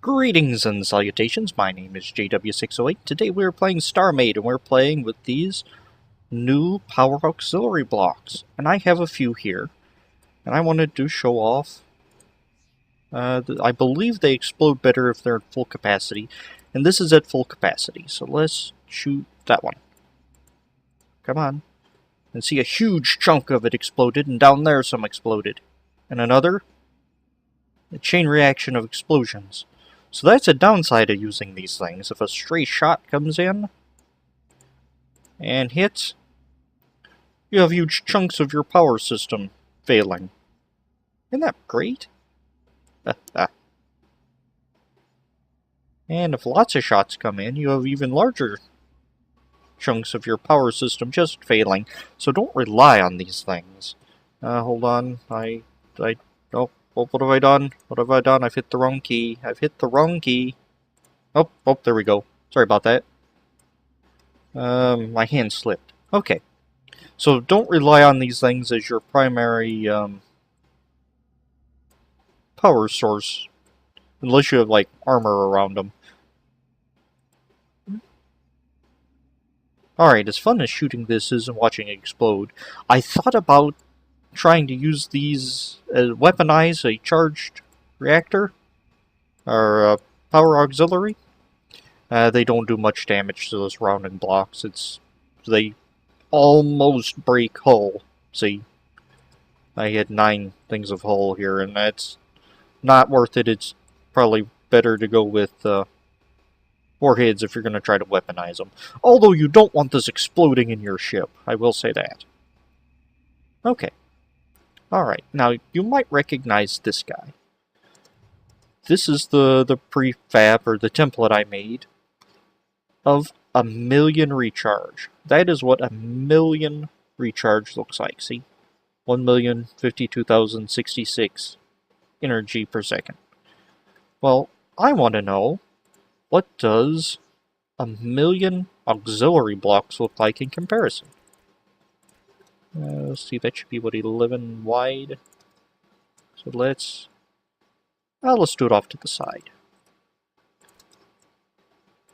Greetings and salutations, my name is JW608. Today we're playing Starmade, and we're playing with these new power auxiliary blocks. And I have a few here, and I wanted to show off. I believe they explode better if they're at full capacity, and this is at full capacity, so let's shoot that one. Come on. And see a huge chunk of it exploded, and down there some exploded. And another? A chain reaction of explosions. So that's a downside of using these things. If a stray shot comes in and hits, you have huge chunks of your power system failing. Isn't that great? And if lots of shots come in, you have even larger chunks of your power system just failing. So don't rely on these things. Hold on. Oh, what have I done? What have I done? I've hit the wrong key. I've hit the wrong key. Oh, there we go. Sorry about that. My hand slipped. Okay. So don't rely on these things as your primary power source. Unless you have, like, armor around them. Alright, as fun as shooting this is and watching it explode, I thought about trying to use these weaponize a charged reactor or power auxiliary. They don't do much damage to those rounding blocks. They almost break hull. See, I had 9 things of hull here, and that's not worth it. It's probably better to go with warheads if you're going to try to weaponize them. Although you don't want this exploding in your ship, I will say that. Okay. Alright, now you might recognize this guy. This is the prefab, or the template I made, of 1,000,000 recharge. That is what 1,000,000 recharge looks like, see? 1,052,066 energy per second. Well, I want to know, what does 1,000,000 auxiliary blocks look like in comparison? Let's see, that should be, what, 11 wide? So let's do it off to the side.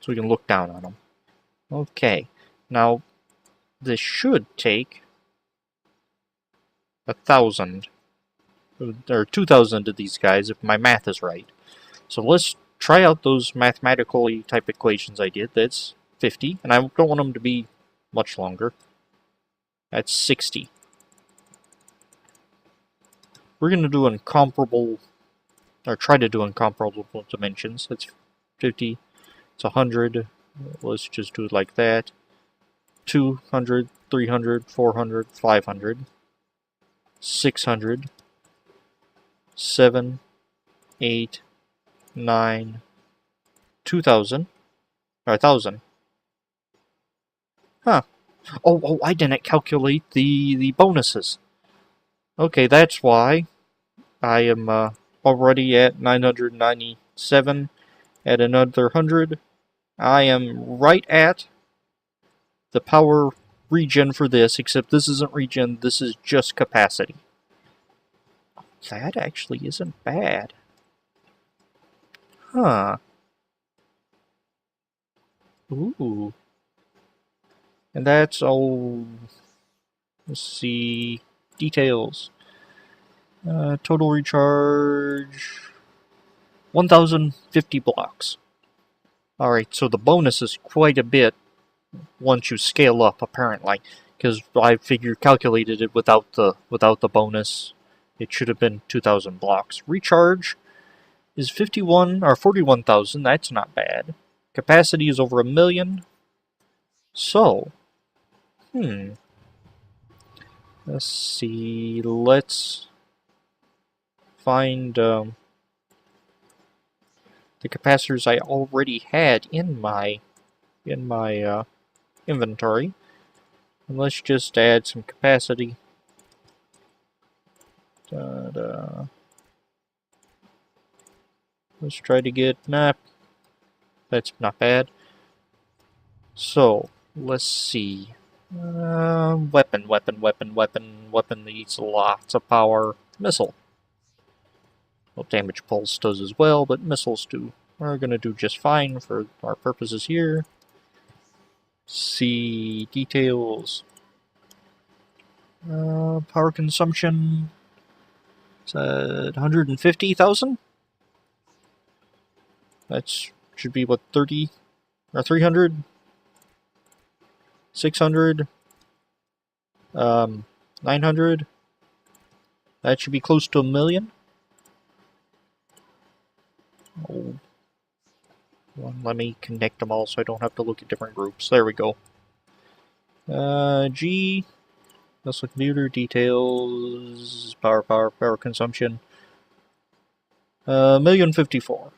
So we can look down on them. Okay, now this should take 1,000, or 2,000 of these guys, if my math is right. So let's try out those mathematically type equations I did. That's 50, and I don't want them to be much longer. That's 60. We're going to do incomparable, or try to do incomparable dimensions. That's 50. It's 100. Let's just do it like that. 200, 300, 400, 500, 600, 7, 8, 9, 2,000, or 1,000. Huh. Oh, I didn't calculate the bonuses. Okay, that's why I am already at 997. At another 100. I am right at the power regen for this, except this isn't regen, this is just capacity. That actually isn't bad. Huh. Ooh. And that's all. Let's see. Details. Total recharge. 1,050 blocks. Alright, so the bonus is quite a bit once you scale up, apparently. Because I calculated it without the bonus. It should have been 2,000 blocks. Recharge is 41,000. That's not bad. Capacity is over 1,000,000. So, let's see. Let's find the capacitors I already had in my inventory. And let's just add some capacity. Let's try to get, that's not bad. So, let's see. Weapon needs lots of power. Missile. Well, damage pulse does as well, but missiles do We're going to do just fine for our purposes here. See details. Power consumption. It's at 150,000. That should be what, 30 or 300, 600, 900. That should be close to 1,000,000. Oh. Well, let me connect them all so I don't have to look at different groups. There we go. G. That's the computer details. Power consumption. 1,054,000.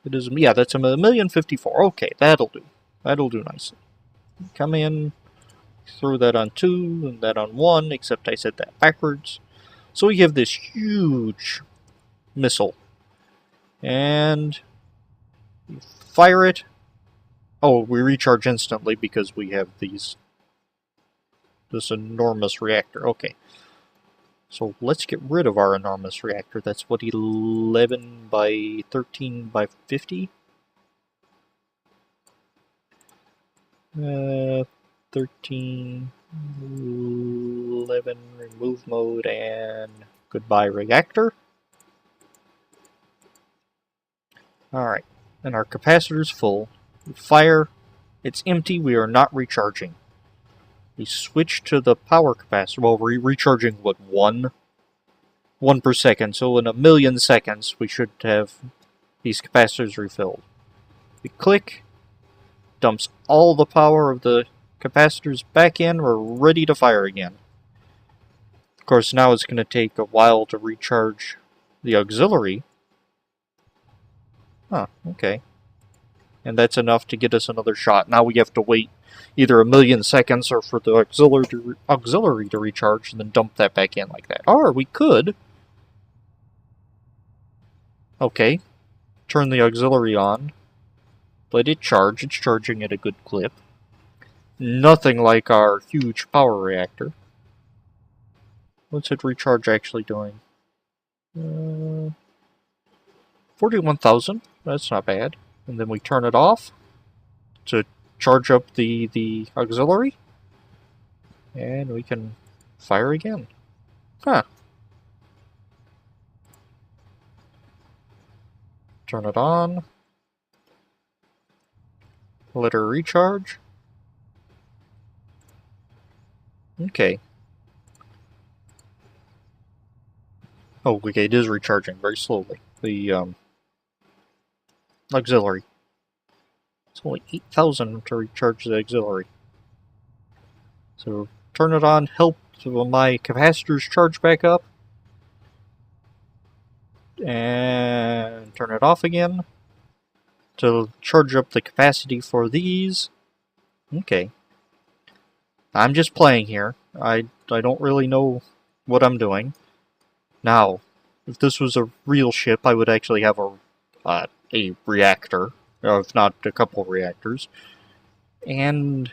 It is, yeah, that's 1,054,000. Okay, that'll do. That'll do nicely. Come in, throw that on 2 and that on 1, except I said that backwards. So we have this huge missile. And fire it. Oh, we recharge instantly because we have this enormous reactor. Okay. So let's get rid of our enormous reactor. That's what, 11 by 13 by 50? 13, 11, remove mode, and goodbye reactor. Alright, and our capacitor's full. We fire, it's empty, we are not recharging. We switch to the power capacitor. Well, we're recharging, what, 1 per second. So in 1,000,000 seconds, we should have these capacitors refilled. We click, dumps all the power of the capacitors back in. We're ready to fire again. Of course, now it's going to take a while to recharge the auxiliary. Huh, okay. And that's enough to get us another shot. Now we have to wait either 1,000,000 seconds or for the auxiliary to recharge and then dump that back in like that. Or we could... Okay. Turn the auxiliary on. Let it charge. It's charging at a good clip. Nothing like our huge power reactor. What's it recharge actually doing? 41,000. That's not bad. And then we turn it off to charge up the auxiliary. And we can fire again. Huh. Turn it on. Let her recharge. Okay. Oh, okay, it is recharging very slowly. The auxiliary. It's only 8,000 to recharge the auxiliary. So turn it on, help my capacitors charge back up. And turn it off again to charge up the capacity for these. Okay. I'm just playing here. I don't really know what I'm doing. Now, if this was a real ship, I would actually have a reactor, if not a couple reactors, and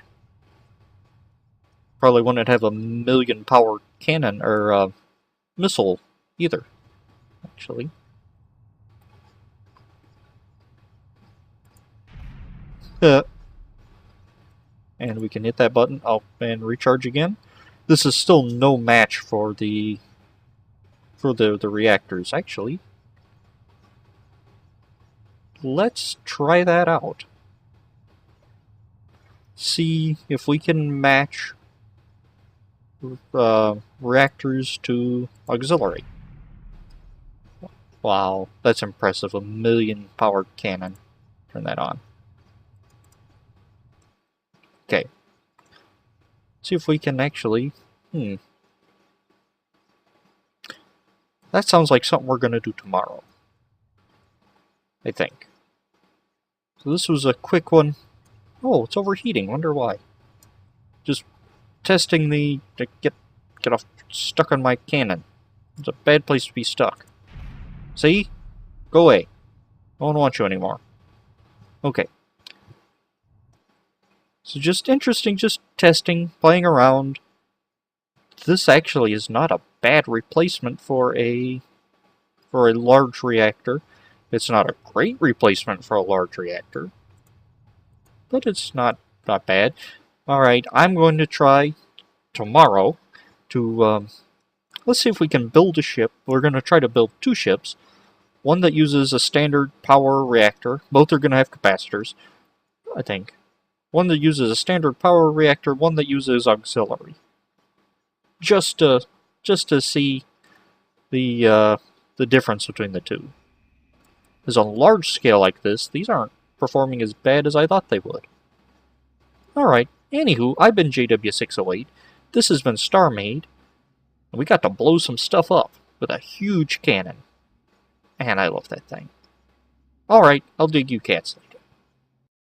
probably wouldn't have a 1,000,000 power cannon or missile either, actually. And we can hit that button, and recharge again. This is still no match for the reactors, actually. Let's try that out. See if we can match reactors to auxiliary. Wow, that's impressive. 1,000,000 power cannon. Turn that on. Okay. See if we can actually... That sounds like something we're going to do tomorrow. I think. So this was a quick one. Oh, it's overheating. Wonder why. Just testing to get off stuck on my cannon. It's a bad place to be stuck. See? Go away. I don't want you anymore. Okay. So just interesting, just testing, playing around. This actually is not a bad replacement for a large reactor. It's not a great replacement for a large reactor, but it's not bad. Alright, I'm going to try tomorrow to, let's see if we can build a ship. We're going to try to build 2 ships. One that uses a standard power reactor. Both are going to have capacitors, I think. One that uses a standard power reactor, one that uses auxiliary. Just to see the difference between the two. Because on a large scale like this, these aren't performing as bad as I thought they would. Alright, anywho, I've been JW608. This has been Starmade. And we got to blow some stuff up with a huge cannon. Man, I love that thing. Alright, I'll dig you cats later.